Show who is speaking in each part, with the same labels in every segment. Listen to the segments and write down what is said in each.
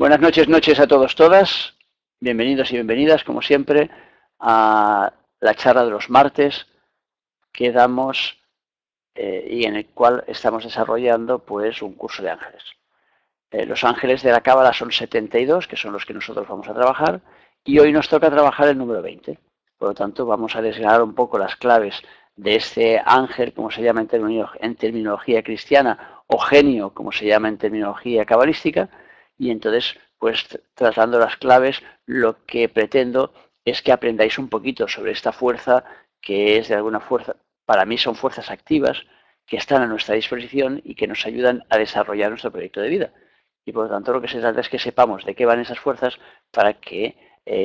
Speaker 1: Buenas noches a todos, todas. Bienvenidos y bienvenidas, como siempre, a la charla de los martes que damos y en el cual estamos desarrollando pues un curso de ángeles. Los ángeles de la Cábala son 72, que son los que nosotros vamos a trabajar, y hoy nos toca trabajar el número 20. Por lo tanto, vamos a desgranar un poco las claves de este ángel, como se llama en terminología cristiana, o genio, como se llama en terminología cabalística, y entonces, pues tratando las claves, lo que pretendo es que aprendáis un poquito sobre esta fuerza, que es de alguna fuerza, para mí son fuerzas activas, que están a nuestra disposición y que nos ayudan a desarrollar nuestro proyecto de vida. Y por lo tanto lo que se trata es que sepamos de qué van esas fuerzas para que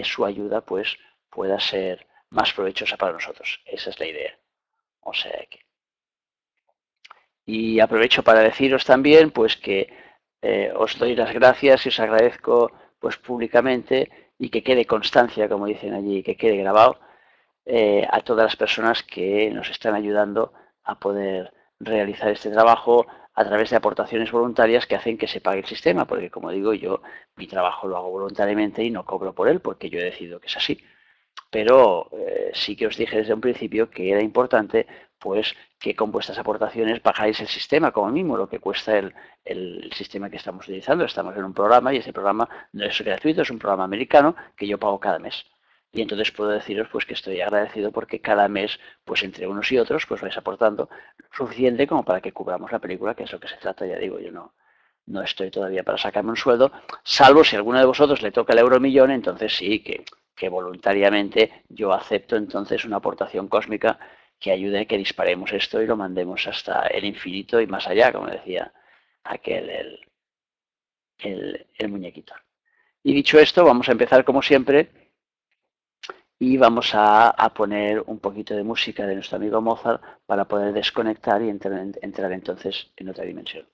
Speaker 1: su ayuda pues pueda ser más provechosa para nosotros. Esa es la idea. O sea que... Y aprovecho para deciros también pues que os doy las gracias y os agradezco pues públicamente y que quede constancia, como dicen allí, que quede grabado a todas las personas que nos están ayudando a poder realizar este trabajo a través de aportaciones voluntarias que hacen que se pague el sistema, porque como digo, yo mi trabajo lo hago voluntariamente y no cobro por él, porque yo he decidido que es así. Pero sí que os dije desde un principio que era importante pues que con vuestras aportaciones bajáis el sistema como mínimo, lo que cuesta el sistema que estamos utilizando. Estamos en un programa y ese programa no es gratuito, es un programa americano que yo pago cada mes. Y entonces puedo deciros pues que estoy agradecido porque cada mes, pues entre unos y otros, pues vais aportando suficiente como para que cubramos la película, que es lo que se trata, ya digo, yo no estoy todavía para sacarme un sueldo, salvo si a alguno de vosotros le toca el euromillón, entonces sí, que voluntariamente yo acepto entonces una aportación cósmica que ayude a que disparemos esto y lo mandemos hasta el infinito y más allá, como decía aquel, el muñequito. Y dicho esto, vamos a empezar como siempre y vamos a poner un poquito de música de nuestro amigo Mozart para poder desconectar y entrar entonces en otra dimensión.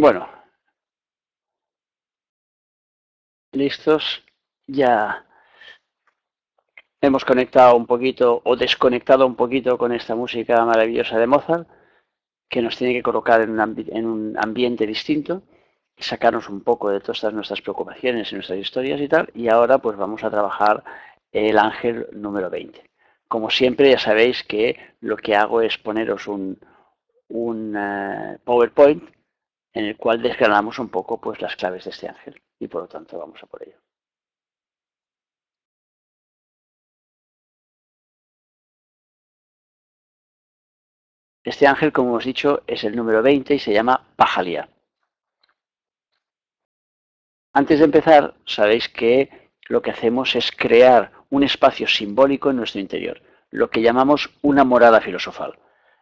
Speaker 1: Bueno, listos, ya hemos conectado un poquito o desconectado un poquito con esta música maravillosa de Mozart, que nos tiene que colocar en un ambiente distinto y sacarnos un poco de todas nuestras preocupaciones y nuestras historias y tal. Y ahora pues vamos a trabajar el ángel número 20. Como siempre ya sabéis que lo que hago es poneros un PowerPoint en el cual desgranamos un poco pues las claves de este ángel. Y por lo tanto vamos a por ello. Este ángel, como hemos dicho, es el número 20 y se llama Pajalía. Antes de empezar, sabéis que lo que hacemos es crear un espacio simbólico en nuestro interior, lo que llamamos una morada filosofal.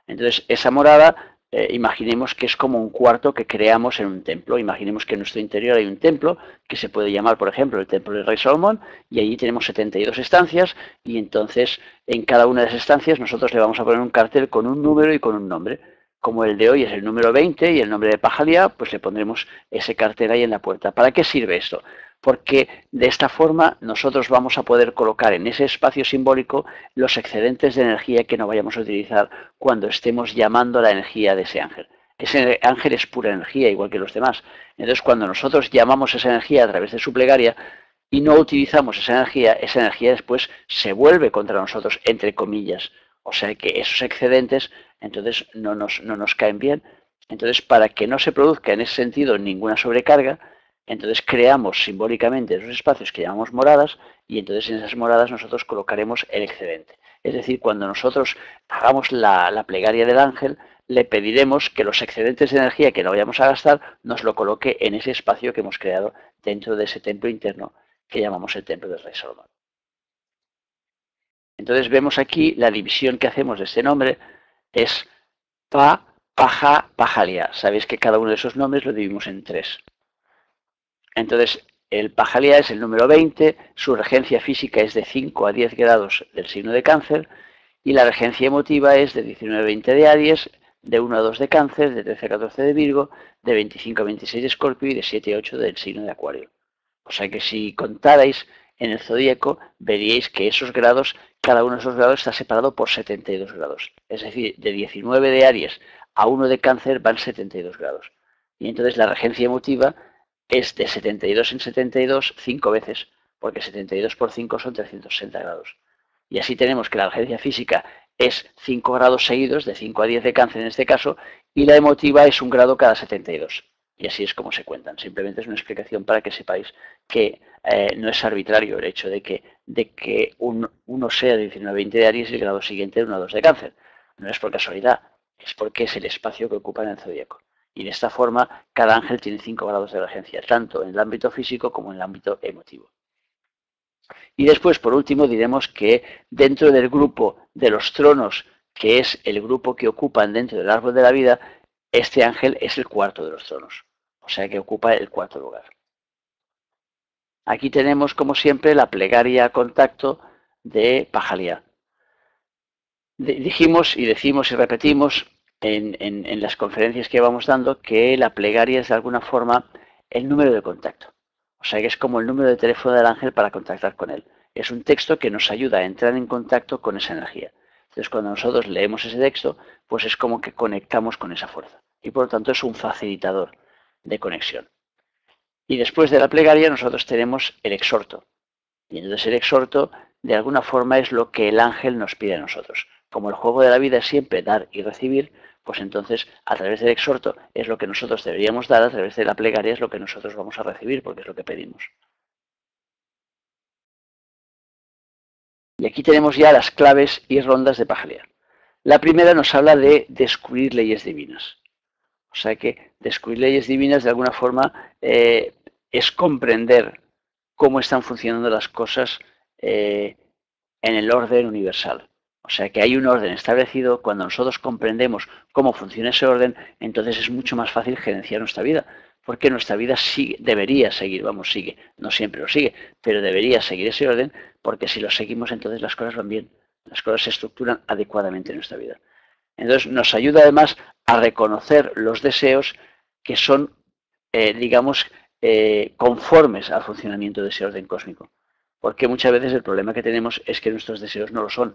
Speaker 1: Entonces, esa morada, imaginemos que es como un cuarto que creamos en un templo. Imaginemos que en nuestro interior hay un templo que se puede llamar, por ejemplo, el Templo del Rey Salomón, y allí tenemos 72 estancias, y entonces en cada una de esas estancias nosotros le vamos a poner un cartel con un número y con un nombre. Como el de hoy es el número 20 y el nombre de Pajalía, pues le pondremos ese cartel ahí en la puerta. ¿Para qué sirve esto? Porque de esta forma nosotros vamos a poder colocar en ese espacio simbólico los excedentes de energía que no vayamos a utilizar cuando estemos llamando la energía de ese ángel. Ese ángel es pura energía, igual que los demás. Entonces, cuando nosotros llamamos esa energía a través de su plegaria y no utilizamos esa energía después se vuelve contra nosotros, entre comillas. O sea que esos excedentes, entonces, no nos caen bien. Entonces, para que no se produzca en ese sentido ninguna sobrecarga, entonces creamos simbólicamente esos espacios que llamamos moradas y entonces en esas moradas nosotros colocaremos el excedente. Es decir, cuando nosotros hagamos la plegaria del ángel, le pediremos que los excedentes de energía que no vayamos a gastar nos lo coloque en ese espacio que hemos creado dentro de ese templo interno que llamamos el templo del rey Salomón. Entonces vemos aquí la división que hacemos de este nombre es Pa, Paja, Pajalia. Sabéis que cada uno de esos nombres lo dividimos en 3. Entonces, el Pajalia es el número 20, su regencia física es de 5 a 10 grados del signo de Cáncer y la regencia emotiva es de 19 a 20 de Aries, de 1 a 2 de Cáncer, de 13 a 14 de Virgo, de 25 a 26 de Escorpio y de 7 a 8 del signo de Acuario. O sea que si contarais en el zodíaco, veríais que esos grados, cada uno de esos grados está separado por 72 grados. Es decir, de 19 de Aries a 1 de Cáncer van 72 grados. Y entonces la regencia emotiva es de 72 en 72 5 veces, porque 72 por 5 son 360 grados. Y así tenemos que la regencia física es 5 grados seguidos, de 5 a 10 de Cáncer en este caso, y la emotiva es 1 grado cada 72. Y así es como se cuentan. Simplemente es una explicación para que sepáis que no es arbitrario el hecho de que uno sea de 19 a 20 de Aries y el grado siguiente de 1 a 2 de Cáncer. No es por casualidad, es porque es el espacio que ocupa en el zodíaco. Y de esta forma, cada ángel tiene 5 grados de regencia, tanto en el ámbito físico como en el ámbito emotivo. Y después, por último, diremos que dentro del grupo de los tronos, que es el grupo que ocupan dentro del árbol de la vida, este ángel es el cuarto de los tronos. O sea que ocupa el cuarto lugar. Aquí tenemos, como siempre, la plegaria a contacto de Pajalia. Dijimos y decimos y repetimos en las conferencias que vamos dando que la plegaria es de alguna forma el número de contacto. O sea que es como el número de teléfono del ángel para contactar con él. Es un texto que nos ayuda a entrar en contacto con esa energía. Entonces cuando nosotros leemos ese texto, pues es como que conectamos con esa fuerza. Y por lo tanto es un facilitador de conexión. Y después de la plegaria nosotros tenemos el exhorto. Y entonces el exhorto de alguna forma es lo que el ángel nos pide a nosotros. Como el juego de la vida es siempre dar y recibir, pues entonces a través del exhorto es lo que nosotros deberíamos dar, a través de la plegaria es lo que nosotros vamos a recibir, porque es lo que pedimos. Y aquí tenemos ya las claves y rondas de Pajalia. La primera nos habla de descubrir leyes divinas. O sea que descubrir leyes divinas de alguna forma es comprender cómo están funcionando las cosas en el orden universal. O sea que hay un orden establecido. Cuando nosotros comprendemos cómo funciona ese orden, entonces es mucho más fácil gerenciar nuestra vida. Porque nuestra vida debería seguir, sigue, no siempre lo sigue, pero debería seguir ese orden, porque si lo seguimos entonces las cosas van bien, las cosas se estructuran adecuadamente en nuestra vida. Entonces nos ayuda además a reconocer los deseos que son, conformes al funcionamiento de ese orden cósmico. Porque muchas veces el problema que tenemos es que nuestros deseos no lo son.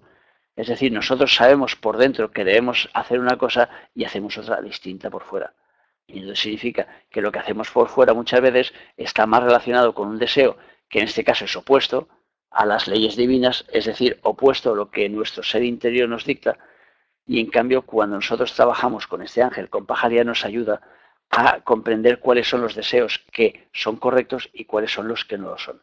Speaker 1: Es decir, nosotros sabemos por dentro que debemos hacer una cosa y hacemos otra distinta por fuera. Y entonces significa que lo que hacemos por fuera muchas veces está más relacionado con un deseo que en este caso es opuesto a las leyes divinas, es decir, opuesto a lo que nuestro ser interior nos dicta. Y en cambio, cuando nosotros trabajamos con este ángel, con Pajalia, nos ayuda a comprender cuáles son los deseos que son correctos y cuáles son los que no lo son.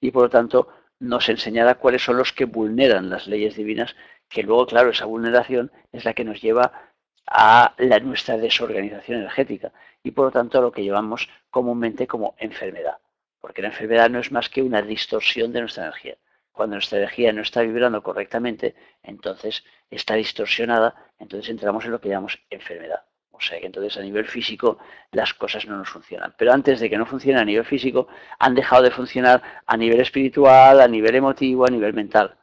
Speaker 1: Y por lo tanto, nos enseñará cuáles son los que vulneran las leyes divinas, que luego, claro, esa vulneración es la que nos lleva a nuestra desorganización energética y por lo tanto a lo que llevamos comúnmente como enfermedad. Porque la enfermedad no es más que una distorsión de nuestra energía. Cuando nuestra energía no está vibrando correctamente, entonces está distorsionada, entonces entramos en lo que llamamos enfermedad. O sea que entonces a nivel físico las cosas no nos funcionan. Pero antes de que no funcione a nivel físico, han dejado de funcionar a nivel espiritual, a nivel emotivo, a nivel mental.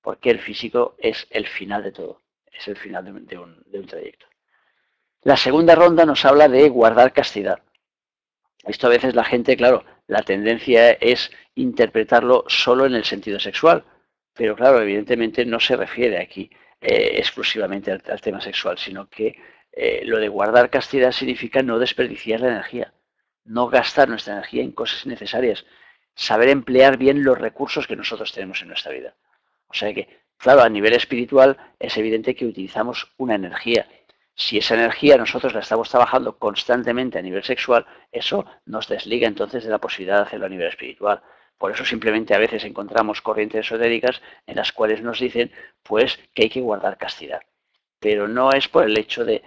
Speaker 1: Porque el físico es el final de todo. Es el final de un trayecto. La segunda ronda nos habla de guardar castidad. Esto a veces la gente, claro, la tendencia es interpretarlo solo en el sentido sexual. Pero claro, evidentemente no se refiere aquí exclusivamente al tema sexual, sino que lo de guardar castidad significa no desperdiciar la energía, no gastar nuestra energía en cosas innecesarias, saber emplear bien los recursos que nosotros tenemos en nuestra vida. O sea que, claro, a nivel espiritual es evidente que utilizamos una energía. Si esa energía nosotros la estamos trabajando constantemente a nivel sexual, eso nos desliga entonces de la posibilidad de hacerlo a nivel espiritual. Por eso simplemente a veces encontramos corrientes esotéricas en las cuales nos dicen pues que hay que guardar castidad. Pero no es por el hecho de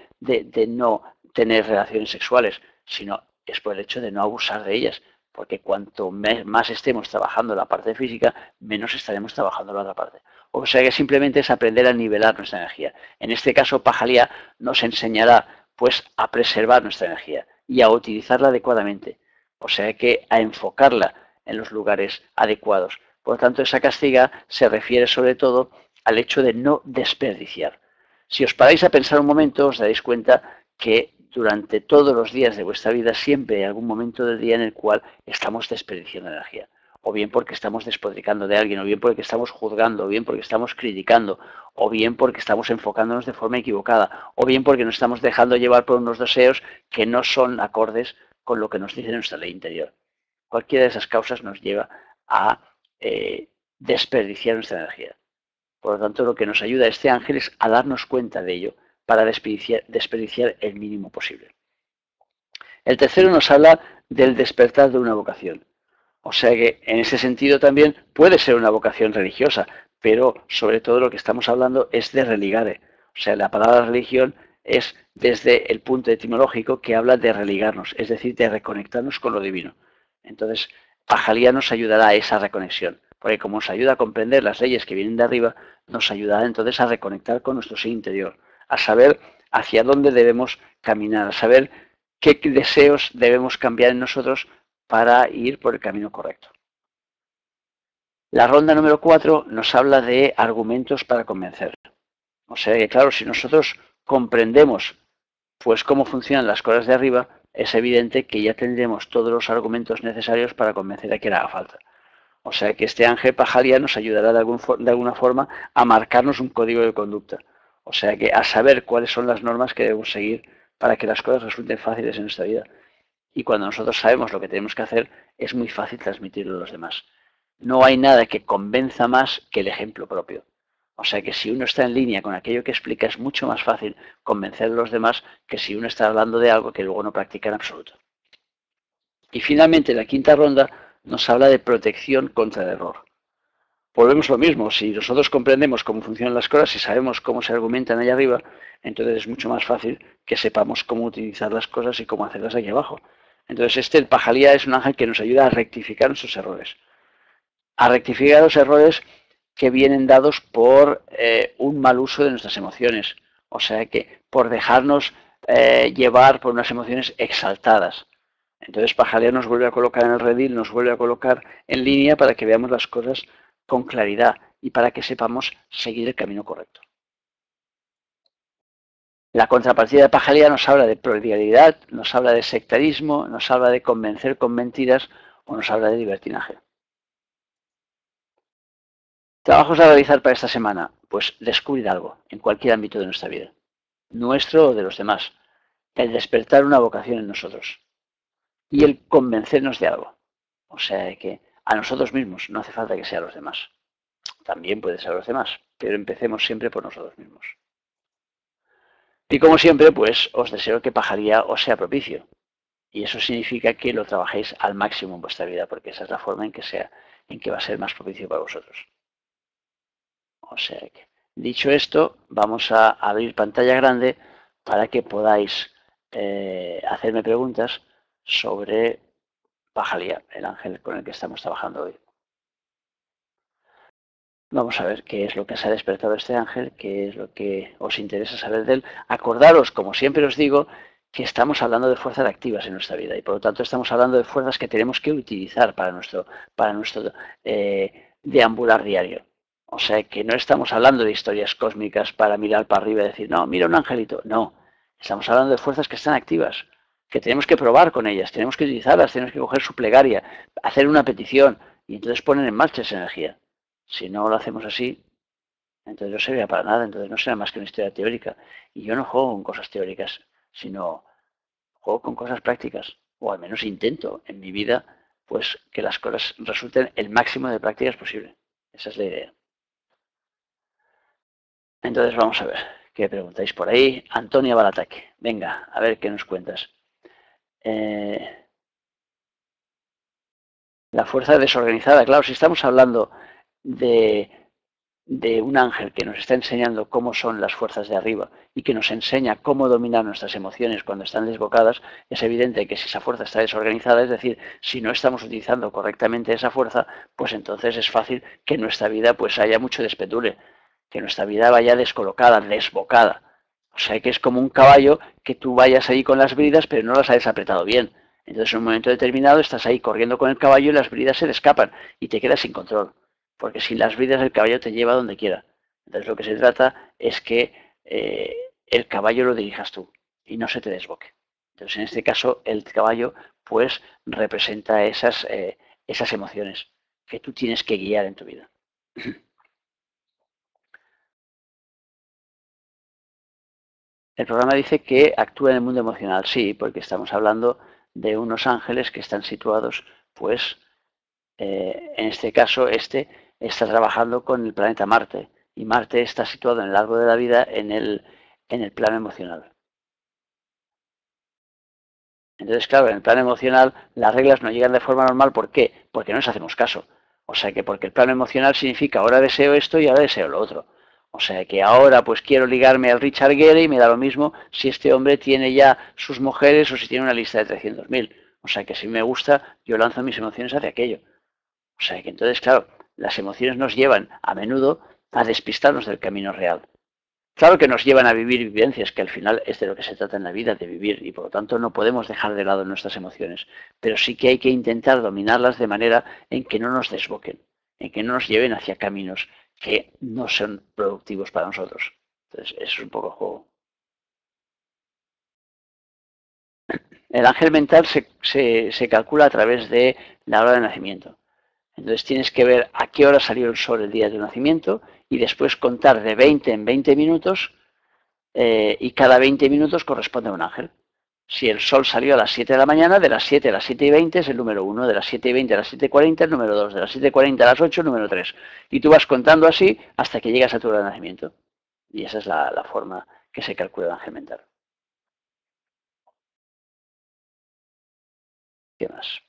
Speaker 1: no tener relaciones sexuales, sino es por el hecho de no abusar de ellas. Porque cuanto más estemos trabajando la parte física, menos estaremos trabajando la otra parte. O sea que simplemente es aprender a nivelar nuestra energía. En este caso, Pajalía nos enseñará pues a preservar nuestra energía y a utilizarla adecuadamente. O sea que a enfocarla en los lugares adecuados. Por lo tanto, esa castiga se refiere sobre todo al hecho de no desperdiciar. Si os paráis a pensar un momento, os daréis cuenta que durante todos los días de vuestra vida siempre hay algún momento del día en el cual estamos desperdiciando energía. O bien porque estamos despotricando de alguien, o bien porque estamos juzgando, o bien porque estamos criticando, o bien porque estamos enfocándonos de forma equivocada, o bien porque nos estamos dejando llevar por unos deseos que no son acordes con lo que nos dice nuestra ley interior. Cualquiera de esas causas nos lleva a desperdiciar nuestra energía. Por lo tanto, lo que nos ayuda este ángel es a darnos cuenta de ello para desperdiciar el mínimo posible. El tercero nos habla del despertar de una vocación. O sea que en ese sentido también puede ser una vocación religiosa, pero sobre todo lo que estamos hablando es de religare. O sea, la palabra religión es desde el punto etimológico que habla de religarnos, es decir, de reconectarnos con lo divino. Entonces, Pajalía nos ayudará a esa reconexión, porque como nos ayuda a comprender las leyes que vienen de arriba, nos ayudará entonces a reconectar con nuestro ser interior, a saber hacia dónde debemos caminar, a saber qué deseos debemos cambiar en nosotros para ir por el camino correcto. La ronda número 4 nos habla de argumentos para convencer. O sea que, claro, si nosotros comprendemos pues cómo funcionan las cosas de arriba, es evidente que ya tendremos todos los argumentos necesarios para convencer a quien haga falta. O sea que este ángel Pajalía nos ayudará de alguna forma a marcarnos un código de conducta. O sea que a saber cuáles son las normas que debemos seguir para que las cosas resulten fáciles en nuestra vida. Y cuando nosotros sabemos lo que tenemos que hacer, es muy fácil transmitirlo a los demás. No hay nada que convenza más que el ejemplo propio. O sea que si uno está en línea con aquello que explica, es mucho más fácil convencer a los demás que si uno está hablando de algo que luego no practica en absoluto. Y finalmente, la quinta ronda nos habla de protección contra el error. Volvemos a lo mismo, si nosotros comprendemos cómo funcionan las cosas y sabemos cómo se argumentan allá arriba, entonces es mucho más fácil que sepamos cómo utilizar las cosas y cómo hacerlas aquí abajo. Entonces el Pajalía es un ángel que nos ayuda a rectificar nuestros errores. A rectificar los errores que vienen dados por un mal uso de nuestras emociones. O sea que por dejarnos llevar por unas emociones exaltadas. Entonces Pajalía nos vuelve a colocar en el redil, nos vuelve a colocar en línea para que veamos las cosas con claridad y para que sepamos seguir el camino correcto. La contrapartida de Pajalía nos habla de prodigalidad, nos habla de sectarismo, nos habla de convencer con mentiras o nos habla de libertinaje. Trabajos a realizar para esta semana, pues descubrir algo en cualquier ámbito de nuestra vida, nuestro o de los demás, el despertar una vocación en nosotros y el convencernos de algo. O sea que a nosotros mismos, no hace falta que sea a los demás. También puede ser a los demás, pero empecemos siempre por nosotros mismos. Y como siempre, pues os deseo que Pajalía os sea propicio. Y eso significa que lo trabajéis al máximo en vuestra vida, porque esa es la forma en que va a ser más propicio para vosotros. O sea que, dicho esto, vamos a abrir pantalla grande para que podáis hacerme preguntas sobre Pajalía, el ángel con el que estamos trabajando hoy. Vamos a ver qué es lo que se ha despertado este ángel, qué es lo que os interesa saber de él. Acordaros, como siempre os digo, que estamos hablando de fuerzas activas en nuestra vida y por lo tanto estamos hablando de fuerzas que tenemos que utilizar para nuestro deambular diario. O sea que no estamos hablando de historias cósmicas para mirar para arriba y decir, no, mira un angelito. No, estamos hablando de fuerzas que están activas, que tenemos que probar con ellas, tenemos que utilizarlas, tenemos que coger su plegaria, hacer una petición y entonces poner en marcha esa energía. Si no lo hacemos así, Entonces no servirá para nada, entonces no será más que una historia teórica. Y yo no juego con cosas teóricas, sino juego con cosas prácticas, o al menos intento en mi vida, pues que las cosas resulten el máximo de prácticas posible. Esa es la idea. Entonces vamos a ver, ¿qué preguntáis por ahí? Antonia va al ataque. Venga, a ver qué nos cuentas. La fuerza desorganizada, claro, si estamos hablando de un ángel que nos está enseñando cómo son las fuerzas de arriba y que nos enseña cómo dominar nuestras emociones cuando están desbocadas, es evidente que si esa fuerza está desorganizada, es decir, si no estamos utilizando correctamente esa fuerza, pues entonces es fácil que en nuestra vida pues haya mucho despetule, que nuestra vida vaya descolocada, desbocada. O sea que es como un caballo que tú vayas ahí con las bridas pero no las hayas apretado bien. Entonces en un momento determinado estás ahí corriendo con el caballo y las bridas se te escapan y te quedas sin control. Porque sin las bridas el caballo te lleva donde quiera. Entonces lo que se trata es que el caballo lo dirijas tú y no se te desboque. Entonces en este caso el caballo pues representa esas emociones que tú tienes que guiar en tu vida. El programa dice que actúa en el mundo emocional, sí, porque estamos hablando de unos ángeles que están situados, pues, en este caso, está trabajando con el planeta Marte, y Marte está situado en el árbol de la vida en el plano emocional. Entonces, claro, en el plano emocional las reglas no llegan de forma normal, ¿por qué? Porque no les hacemos caso. O sea que porque el plano emocional significa ahora deseo esto y ahora deseo lo otro. O sea que ahora pues quiero ligarme al Richard Gere y me da lo mismo si este hombre tiene ya sus mujeres o si tiene una lista de 300.000. O sea que si me gusta, yo lanzo mis emociones hacia aquello. O sea que entonces, claro, las emociones nos llevan a menudo a despistarnos del camino real. Claro que nos llevan a vivir vivencias, que al final es de lo que se trata en la vida, de vivir, y por lo tanto no podemos dejar de lado nuestras emociones, pero sí que hay que intentar dominarlas de manera en que no nos desboquen, en que no nos lleven hacia caminos que no son productivos para nosotros. Entonces, eso es un poco el juego. El ángel mental se calcula a través de la hora de nacimiento. Entonces tienes que ver a qué hora salió el sol el día de tu nacimiento y después contar de 20 en 20 minutos y cada 20 minutos corresponde a un ángel. Si el sol salió a las 7 de la mañana, de las 7 a las 7 y 20 es el número 1, de las 7 y 20 a las 7 y 40 el número 2, de las 7 y 40 a las 8 el número 3. Y tú vas contando así hasta que llegas a tu hora de nacimiento. Y esa es la forma que se calcula el ángel mental. ¿Qué más?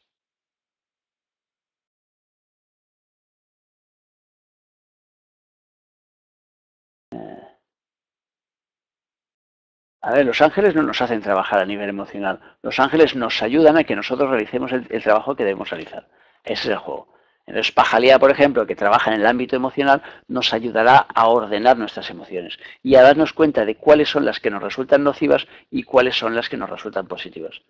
Speaker 1: A ver, los ángeles no nos hacen trabajar a nivel emocional. Los ángeles nos ayudan a que nosotros realicemos el trabajo que debemos realizar. Ese es el juego. Entonces, Pajalía, por ejemplo, que trabaja en el ámbito emocional, nos ayudará a ordenar nuestras emociones y a darnos cuenta de cuáles son las que nos resultan nocivas y cuáles son las que nos resultan positivas.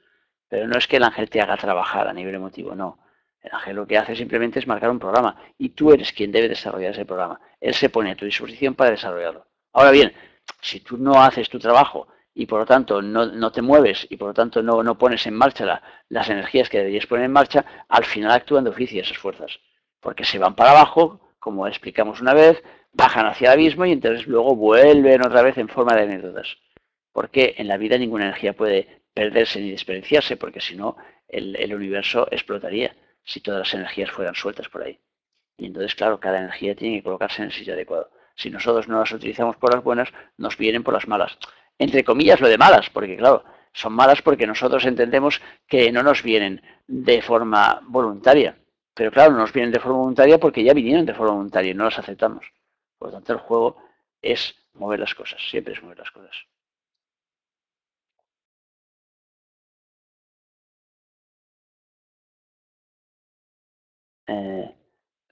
Speaker 1: Pero no es que el ángel te haga trabajar a nivel emotivo, no. El ángel lo que hace simplemente es marcar un programa y tú eres quien debe desarrollar ese programa. Él se pone a tu disposición para desarrollarlo. Ahora bien, si tú no haces tu trabajo y por lo tanto no te mueves y por lo tanto no pones en marcha las energías que deberías poner en marcha, al final actúan de oficio esas fuerzas. Porque se van para abajo, como explicamos una vez, bajan hacia el abismo y entonces luego vuelven otra vez en forma de anécdotas. Porque en la vida ninguna energía puede perderse ni desperdiciarse, porque si no el universo explotaría si todas las energías fueran sueltas por ahí. Y entonces, claro, cada energía tiene que colocarse en el sitio adecuado. Si nosotros no las utilizamos por las buenas, nos vienen por las malas. Entre comillas, lo de malas, porque claro, son malas porque nosotros entendemos que no nos vienen de forma voluntaria. Pero claro, no nos vienen de forma voluntaria porque ya vinieron de forma voluntaria y no las aceptamos. Por lo tanto, el juego es mover las cosas, siempre es mover las cosas.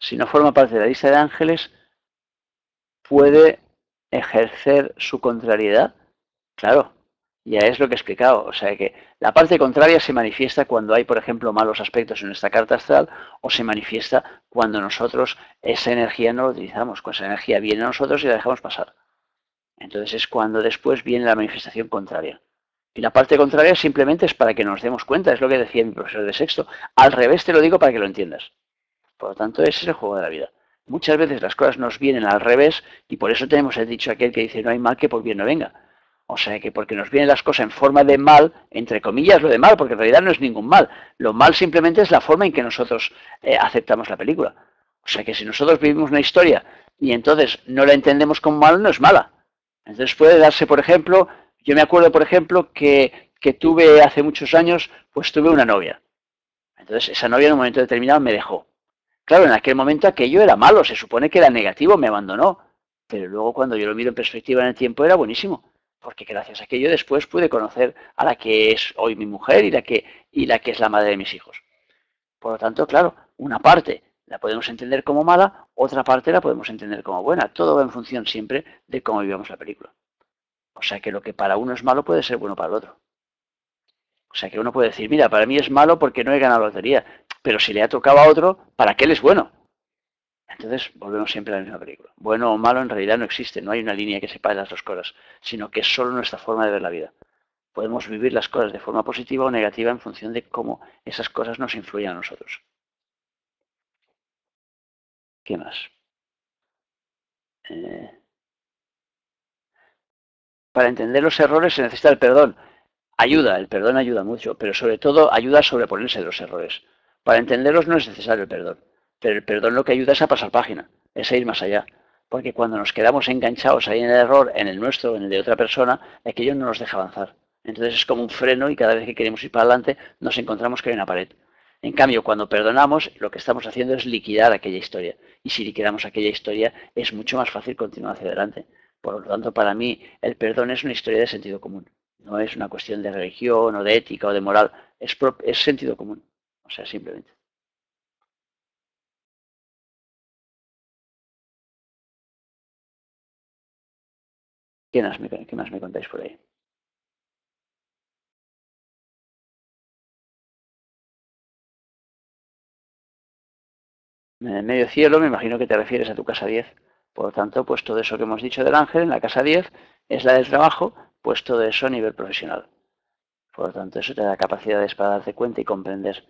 Speaker 1: Si no forma parte de la lista de ángeles, puede ejercer su contrariedad. Claro, ya es lo que he explicado. O sea que la parte contraria se manifiesta cuando hay, por ejemplo, malos aspectos en nuestra carta astral o se manifiesta cuando nosotros esa energía no la utilizamos. Cuando esa energía viene a nosotros y la dejamos pasar. Entonces es cuando después viene la manifestación contraria. Y la parte contraria simplemente es para que nos demos cuenta, es lo que decía mi profesor de sexto. Al revés te lo digo para que lo entiendas. Por lo tanto, ese es el juego de la vida. Muchas veces las cosas nos vienen al revés y por eso tenemos el dicho aquel que dice no hay mal que por bien no venga. O sea que porque nos vienen las cosas en forma de mal, entre comillas lo de mal, porque en realidad no es ningún mal. Lo mal simplemente es la forma en que nosotros aceptamos la película. O sea que si nosotros vivimos una historia y entonces no la entendemos como mal, no es mala. Entonces puede darse, por ejemplo, yo me acuerdo, por ejemplo, que tuve hace muchos años, pues tuve una novia. Entonces esa novia en un momento determinado me dejó. Claro, en aquel momento aquello era malo, se supone que era negativo, me abandonó. Pero luego cuando yo lo miro en perspectiva en el tiempo era buenísimo, porque gracias a aquello después pude conocer a la que es hoy mi mujer y la que es la madre de mis hijos. Por lo tanto, claro, una parte la podemos entender como mala, otra parte la podemos entender como buena. Todo va en función siempre de cómo vivamos la película. O sea que lo que para uno es malo puede ser bueno para el otro. O sea que uno puede decir, mira, para mí es malo porque no he ganado la lotería, pero si le ha tocado a otro, ¿para qué él es bueno? Entonces volvemos siempre a la misma película. Bueno o malo en realidad no existe, no hay una línea que separe las dos cosas, sino que es solo nuestra forma de ver la vida. Podemos vivir las cosas de forma positiva o negativa en función de cómo esas cosas nos influyen a nosotros. ¿Qué más? Eh, para entender los errores se necesita el perdón. Ayuda, el perdón ayuda mucho, pero sobre todo ayuda a sobreponerse de los errores. Para entenderlos no es necesario el perdón, pero el perdón lo que ayuda es a pasar página, es a ir más allá. Porque cuando nos quedamos enganchados ahí en el error, en el nuestro, en el de otra persona, aquello no nos deja avanzar. Entonces es como un freno y cada vez que queremos ir para adelante nos encontramos que hay una pared. En cambio, cuando perdonamos, lo que estamos haciendo es liquidar aquella historia. Y si liquidamos aquella historia, es mucho más fácil continuar hacia adelante. Por lo tanto, para mí, el perdón es una historia de sentido común. No es una cuestión de religión o de ética o de moral. Es sentido común. O sea, simplemente. ¿Qué más me contáis por ahí? En el medio cielo me imagino que te refieres a tu casa 10. Por lo tanto, pues todo eso que hemos dicho del ángel en la casa 10 es la del trabajo, pues todo eso a nivel profesional. Por lo tanto, eso te da capacidades para darte cuenta y comprender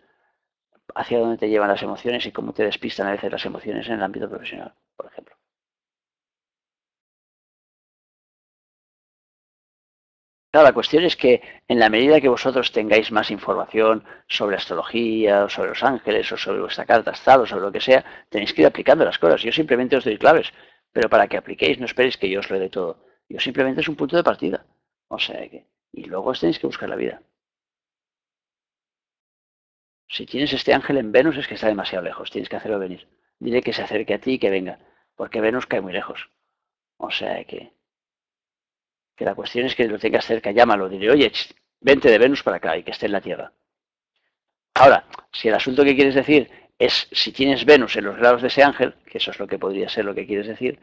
Speaker 1: hacia dónde te llevan las emociones y cómo te despistan a veces las emociones en el ámbito profesional, por ejemplo. Claro, la cuestión es que en la medida que vosotros tengáis más información sobre astrología, o sobre los ángeles, o sobre vuestra carta astral, o sobre lo que sea, tenéis que ir aplicando las cosas. Yo simplemente os doy claves, pero para que apliquéis no esperéis que yo os lo dé todo. Yo simplemente es un punto de partida. O sea que, y luego os tenéis que buscar la vida. Si tienes este ángel en Venus es que está demasiado lejos, tienes que hacerlo venir. Dile que se acerque a ti y que venga, porque Venus cae muy lejos. O sea que la cuestión es que lo tengas cerca, llámalo, dile, oye, vente de Venus para acá y que esté en la Tierra. Ahora, si el asunto que quieres decir es si tienes Venus en los grados de ese ángel, que eso es lo que podría ser lo que quieres decir,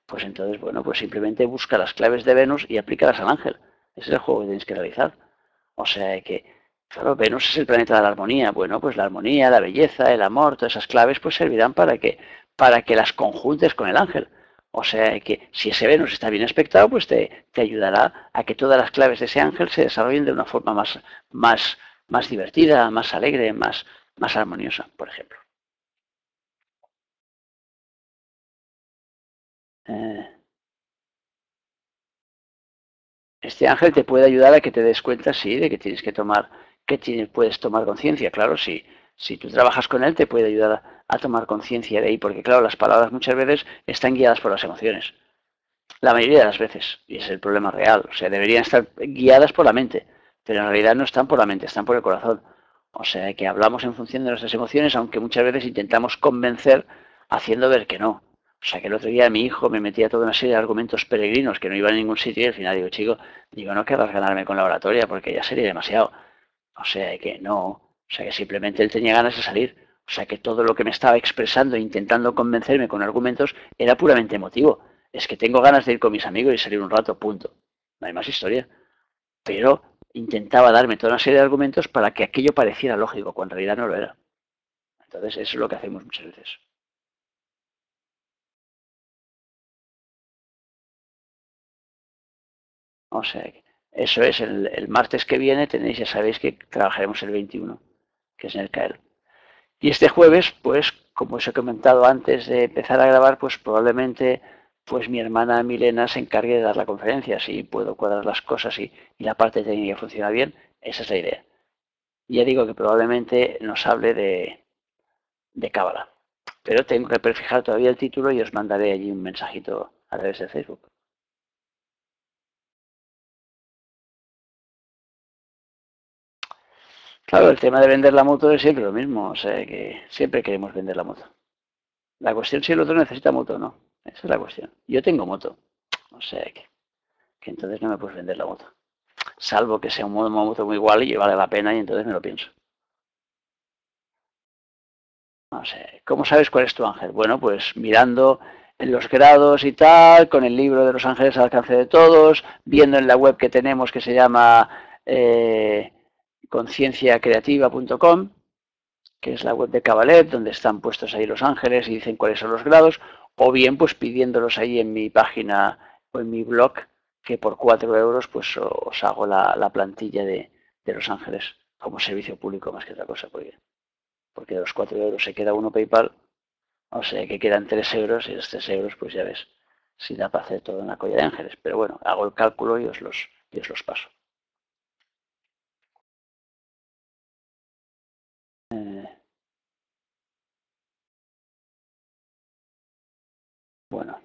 Speaker 1: pues entonces, bueno, pues simplemente busca las claves de Venus y aplícalas al ángel. Ese es el juego que tienes que realizar. O sea que, claro, Venus es el planeta de la armonía. Bueno, pues la armonía, la belleza, el amor, todas esas claves pues servirán para que las conjuntes con el ángel. O sea que si ese Venus está bien aspectado, pues te ayudará a que todas las claves de ese ángel se desarrollen de una forma más divertida, más alegre, más armoniosa, por ejemplo. Eh, Este ángel te puede ayudar a que te des cuenta, sí, de que tienes que puedes tomar conciencia, claro, sí. Si tú trabajas con él, te puede ayudar a tomar conciencia de ahí, porque claro, las palabras muchas veces están guiadas por las emociones. La mayoría de las veces, y es el problema real. O sea, deberían estar guiadas por la mente, pero en realidad no están por la mente, están por el corazón. O sea, que hablamos en función de nuestras emociones, aunque muchas veces intentamos convencer haciendo ver que no. O sea, que el otro día mi hijo me metía toda una serie de argumentos peregrinos que no iban a ningún sitio y al final digo, chico, digo, no querrás ganarme con la oratoria porque ya sería demasiado. O sea, que no. O sea, que simplemente él tenía ganas de salir. O sea, que todo lo que me estaba expresando e intentando convencerme con argumentos era puramente emotivo. Es que tengo ganas de ir con mis amigos y salir un rato, punto. No hay más historia. Pero intentaba darme toda una serie de argumentos para que aquello pareciera lógico, cuando en realidad no lo era. Entonces, eso es lo que hacemos muchas veces. O sea, eso es, el martes que viene tenéis, ya sabéis que trabajaremos el 21, que es en el CAEL. Y este jueves, pues, como os he comentado antes de empezar a grabar, pues probablemente pues mi hermana Milena se encargue de dar la conferencia, si puedo cuadrar las cosas y la parte técnica funciona bien, esa es la idea. Y ya digo que probablemente nos hable de Cábala. Pero tengo que prefijar todavía el título y os mandaré allí un mensajito a través de Facebook. Claro, el tema de vender la moto es siempre lo mismo, o sea que siempre queremos vender la moto. La cuestión es si el otro necesita moto o no. Esa es la cuestión. Yo tengo moto, o sea que entonces no me puedes vender la moto. Salvo que sea una moto muy igual y vale la pena y entonces me lo pienso. No sé, ¿cómo sabes cuál es tu ángel? Bueno, pues mirando en los grados y tal, con el libro de los ángeles al alcance de todos, viendo en la web que tenemos que se llama concienciacreativa.com, que es la web de Cabalet, donde están puestos ahí los ángeles y dicen cuáles son los grados, o bien pues pidiéndolos ahí en mi página o en mi blog, que por 4 euros pues os hago la plantilla de los ángeles como servicio público más que otra cosa, porque de los 4 euros se queda uno PayPal, o sea que quedan 3 euros y los 3 euros pues ya ves, si da para hacer toda una colla de ángeles. Pero bueno, hago el cálculo y os los paso. Bueno,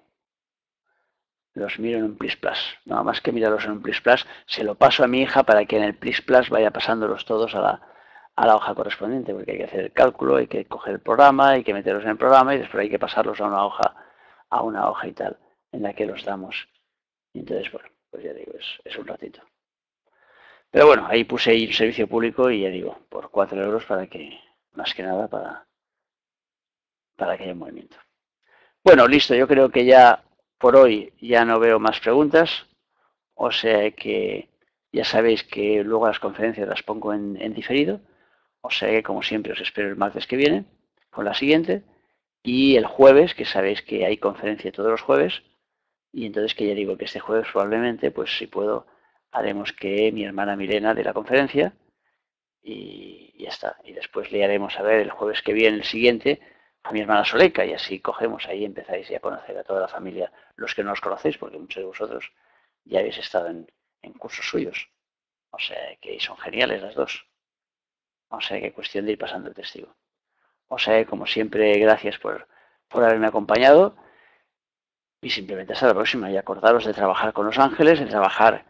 Speaker 1: los miro en un Plis Plus. Nada más que mirarlos en un Plis Plus, se lo paso a mi hija para que en el Plis Plus vaya pasándolos todos a la hoja correspondiente, porque hay que hacer el cálculo, hay que coger el programa, hay que meterlos en el programa y después hay que pasarlos a una hoja y tal, en la que los damos. Y entonces, bueno, pues ya digo, es un ratito. Pero bueno, ahí puse ahí el servicio público y ya digo, por 4 euros para que, más que nada, para que haya movimiento. Bueno, listo, yo creo que ya por hoy ya no veo más preguntas, o sea que ya sabéis que luego las conferencias las pongo en diferido, o sea que como siempre os espero el martes que viene con la siguiente y el jueves, que sabéis que hay conferencia todos los jueves, y entonces que ya digo que este jueves probablemente, pues si puedo, haremos que mi hermana Milena dé la conferencia y ya está. Y después le haremos a ver el jueves que viene, el siguiente, a mi hermana Soleika y así cogemos, ahí empezáis ya a conocer a toda la familia, los que no os conocéis, porque muchos de vosotros ya habéis estado en cursos suyos. O sea que son geniales las dos. O sea que cuestión de ir pasando el testigo. O sea que como siempre, gracias por haberme acompañado y simplemente hasta la próxima y acordaros de trabajar con los ángeles, de trabajar